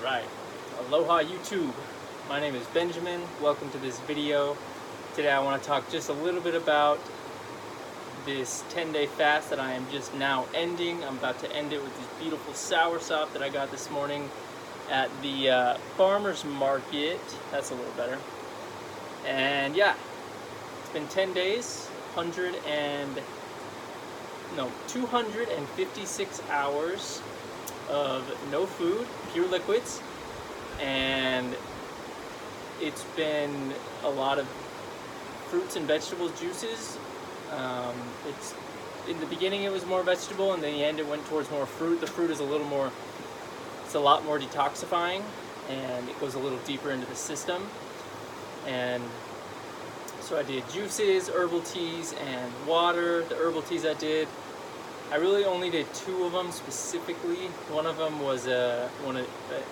Alright, aloha YouTube. My name is Benjamin. Welcome to this video. Today I want to talk just a little bit about this 10-day fast that I am just now ending. I'm about to end it with this beautiful soursop that I got this morning at the farmer's market. That's a little better. And yeah, it's been 10 days, 256 hours of no food, pure liquids, and it's been a lot of fruits and vegetables, juices. It's in the beginning it was more vegetable, and then in the end it went towards more fruit. The fruit is a lot more detoxifying, and it goes a little deeper into the system. And so I did juices, herbal teas, and water. The herbal teas I really only did 2 of them specifically. One of them was an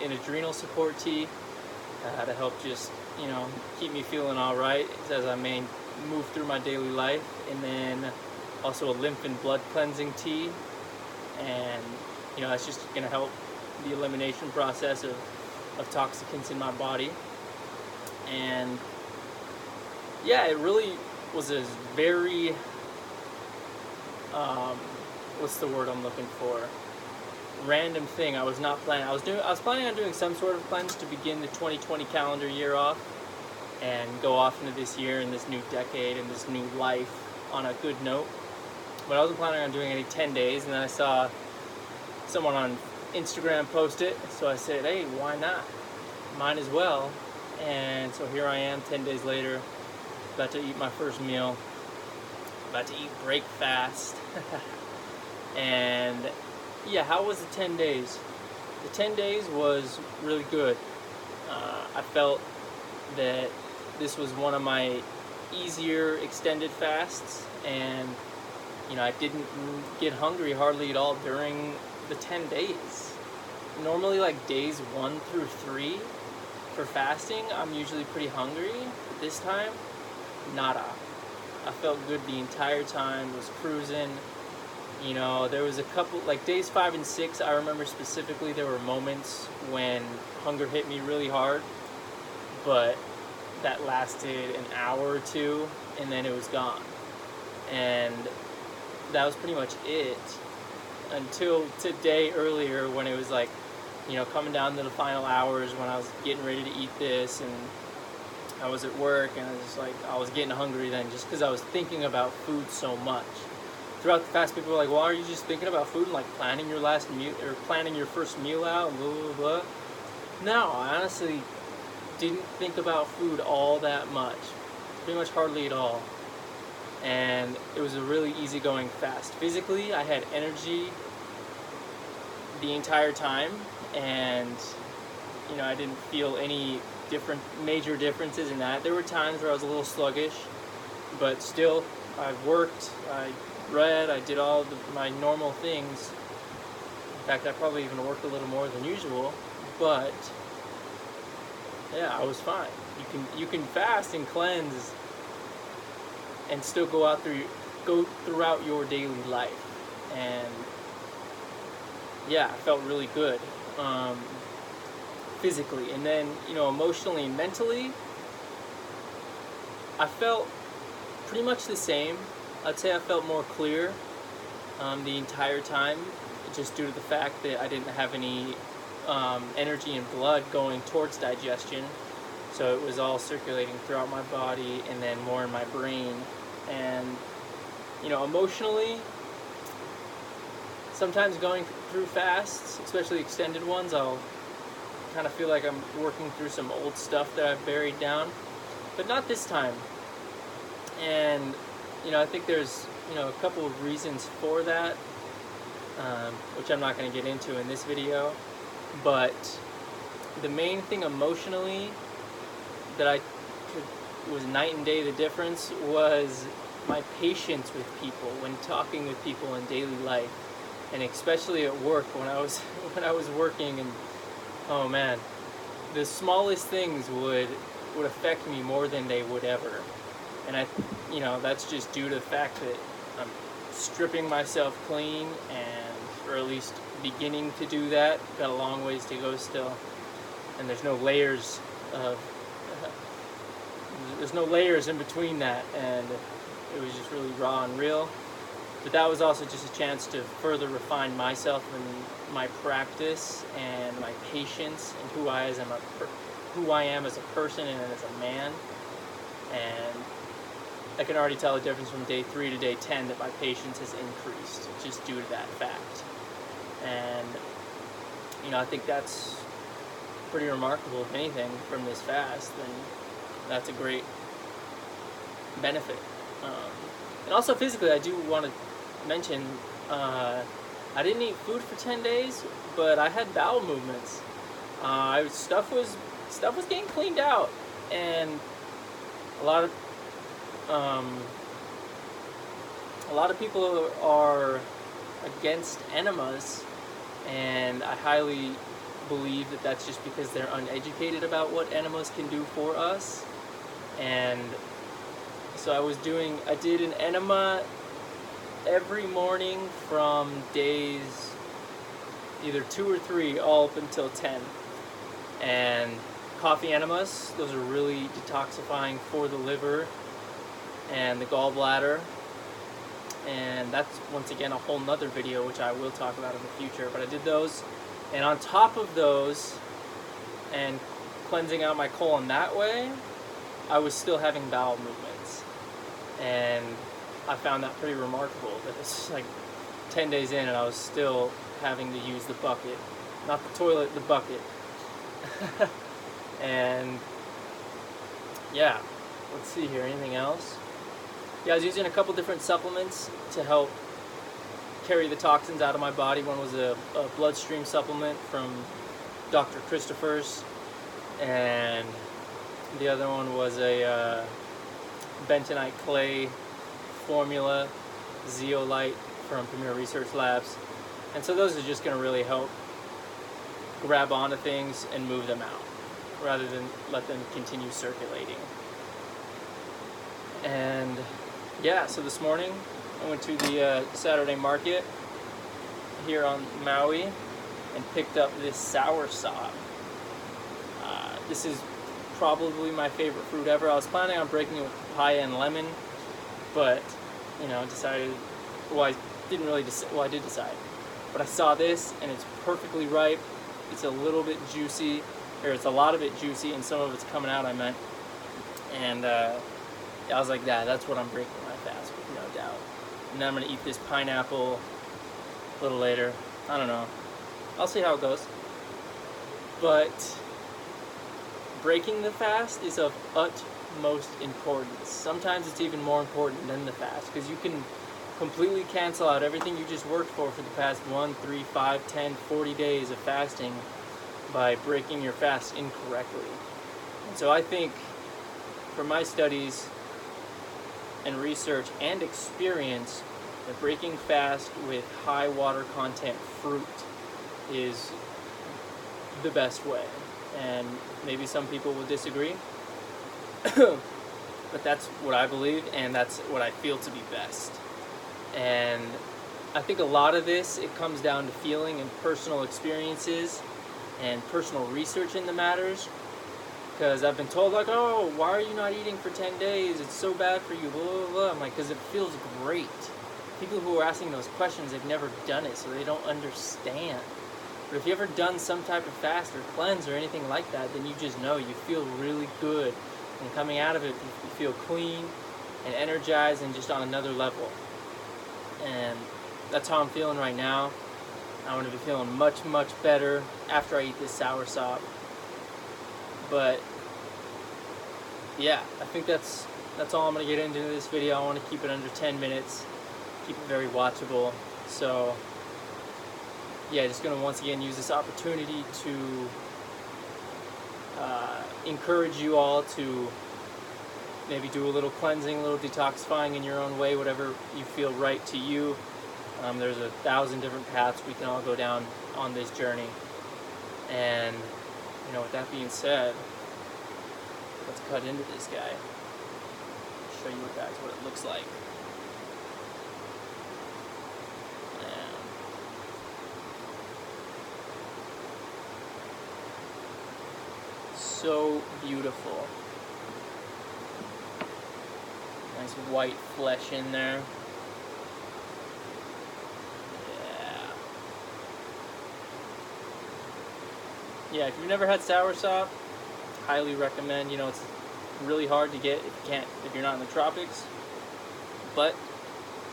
adrenal support tea to help just, keep me feeling all right as I may move through my daily life. And then also a lymph and blood cleansing tea. And, that's just going to help the elimination process of toxicants in my body. And yeah, it really was a very, what's the word I'm looking for? Random thing. I was planning on doing some sort of cleanse to begin the 2020 calendar year off and go off into this year and this new decade and this new life on a good note. But I wasn't planning on doing any 10 days, and then I saw someone on Instagram post it, so I said, hey, why not? Might as well. And so here I am 10 days later, about to eat my first meal, about to eat breakfast. And yeah, how was the 10 days? The 10 days was really good. I felt that this was one of my easier extended fasts, and I didn't get hungry hardly at all during the 10 days. Normally like days 1 through 3 for fasting, I'm usually pretty hungry, but this time, nada. I felt good the entire time, was cruising. There was a couple, like days 5 and 6, I remember specifically there were moments when hunger hit me really hard, but that lasted an hour or 2, and then it was gone. And that was pretty much it until today earlier, when it was like, coming down to the final hours when I was getting ready to eat this, and I was at work, and I was getting hungry then, just because I was thinking about food so much. Throughout the fast, people were like, well, are you just thinking about food and like planning your last meal or planning your first meal out and blah, blah, blah? No, I honestly didn't think about food all that much. Pretty much hardly at all. And it was a really easygoing fast. Physically, I had energy the entire time, and I didn't feel any major differences in that. There were times where I was a little sluggish, but still, I worked, I read, I did all my normal things. In fact, I probably even worked a little more than usual, but yeah, I was fine. You can fast and cleanse and still go throughout your daily life. And yeah, I felt really good physically. And then emotionally and mentally, I felt pretty much the same. I'd say I felt more clear the entire time, just due to the fact that I didn't have any energy and blood going towards digestion. So it was all circulating throughout my body and then more in my brain. And emotionally, sometimes going through fasts, especially extended ones, I'll kind of feel like I'm working through some old stuff that I've buried down, but not this time. And I think there's a couple of reasons for that, which I'm not going to get into in this video. But the main thing emotionally that was night and day the difference was my patience with people when talking with people in daily life, and especially at work when I was working. And oh man, the smallest things would affect me more than they would ever. And that's just due to the fact that I'm stripping myself clean, or at least beginning to do that. Got a long ways to go still. and there's no layers in between that, and it was just really raw and real. But that was also just a chance to further refine myself and my practice and my patience and who I am as a person and as a man. And I can already tell the difference from day 3 to day 10 that my patience has increased just due to that fact. And I think that's pretty remarkable. If anything from this fast, then that's a great benefit. And also physically, I do want to mention, I didn't eat food for 10 days, but I had bowel movements. Stuff was getting cleaned out, and a lot of people are against enemas, and I highly believe that that's just because they're uneducated about what enemas can do for us. And so I did an enema every morning from days either 2 or 3 all up until 10. And coffee enemas, those are really detoxifying for the liver and the gallbladder. And that's, once again, a whole nother video which I will talk about in the future. But I did those, and on top of those and cleansing out my colon that way, I was still having bowel movements. And I found that pretty remarkable, that it's like 10 days in and I was still having to use the bucket. Not the toilet, the bucket. And yeah, let's see here, anything else? Yeah, I was using a couple different supplements to help carry the toxins out of my body. One was a bloodstream supplement from Dr. Christopher's, and the other one was a bentonite clay formula, zeolite from Premier Research Labs. And so those are just going to really help grab onto things and move them out, rather than let them continue circulating. And yeah, so this morning I went to the Saturday market here on Maui and picked up this soursop. This is probably my favorite fruit ever. I was planning on breaking it with papaya and lemon, but decided, I did decide. But I saw this and it's perfectly ripe. It's a little bit juicy, or it's a lot of it juicy, and some of it's coming out, I meant. And I was like, that's what I'm breaking my fast with, no doubt. And then I'm going to eat this pineapple a little later. I don't know. I'll see how it goes. But breaking the fast is of utmost importance. Sometimes it's even more important than the fast, because you can completely cancel out everything you just worked for the past 1, 3, 5, 10, 40 days of fasting by breaking your fast incorrectly. And so I think, from my studies and research and experience, that breaking fast with high water content fruit is the best way. And maybe some people will disagree, but that's what I believe, and that's what I feel to be best. And I think a lot of this, it comes down to feeling and personal experiences and personal research in the matters. Because I've been told, like, oh, why are you not eating for 10 days? It's so bad for you, blah, blah, blah. I'm like, because it feels great. People who are asking those questions, they've never done it, so they don't understand. But if you've ever done some type of fast or cleanse or anything like that, then you just know you feel really good. And coming out of it, you feel clean and energized and just on another level. And that's how I'm feeling right now. I'm going to be feeling much, much better after I eat this soursop. But yeah, I think that's all I'm going to get into this video. I want to keep it under 10 minutes, keep it very watchable. So yeah, just going to once again use this opportunity to encourage you all to maybe do a little cleansing, a little detoxifying in your own way, whatever you feel right to you. There's 1,000 different paths we can all go down on this journey. And with that being said, let's cut into this guy. Show you guys what it looks like. So beautiful. Nice white flesh in there. Yeah. Yeah, if you've never had soursop, highly recommend. You know, it's really hard to get if you're not in the tropics, but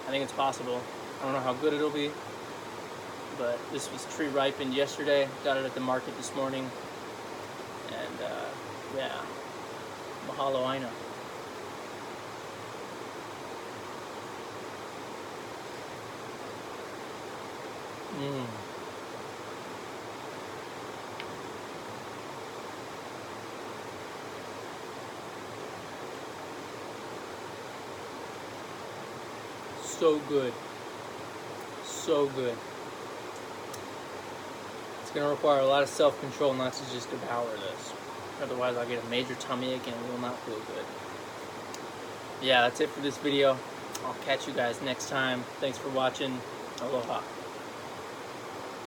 I think it's possible. I don't know how good it'll be, but this was tree ripened yesterday. Got it at the market this morning, and yeah, mahalo Aina. So good. So good. It's going to require a lot of self-control not to just devour this. Otherwise I'll get a major tummy ache and it will not feel good. Yeah, that's it for this video. I'll catch you guys next time. Thanks for watching. Aloha.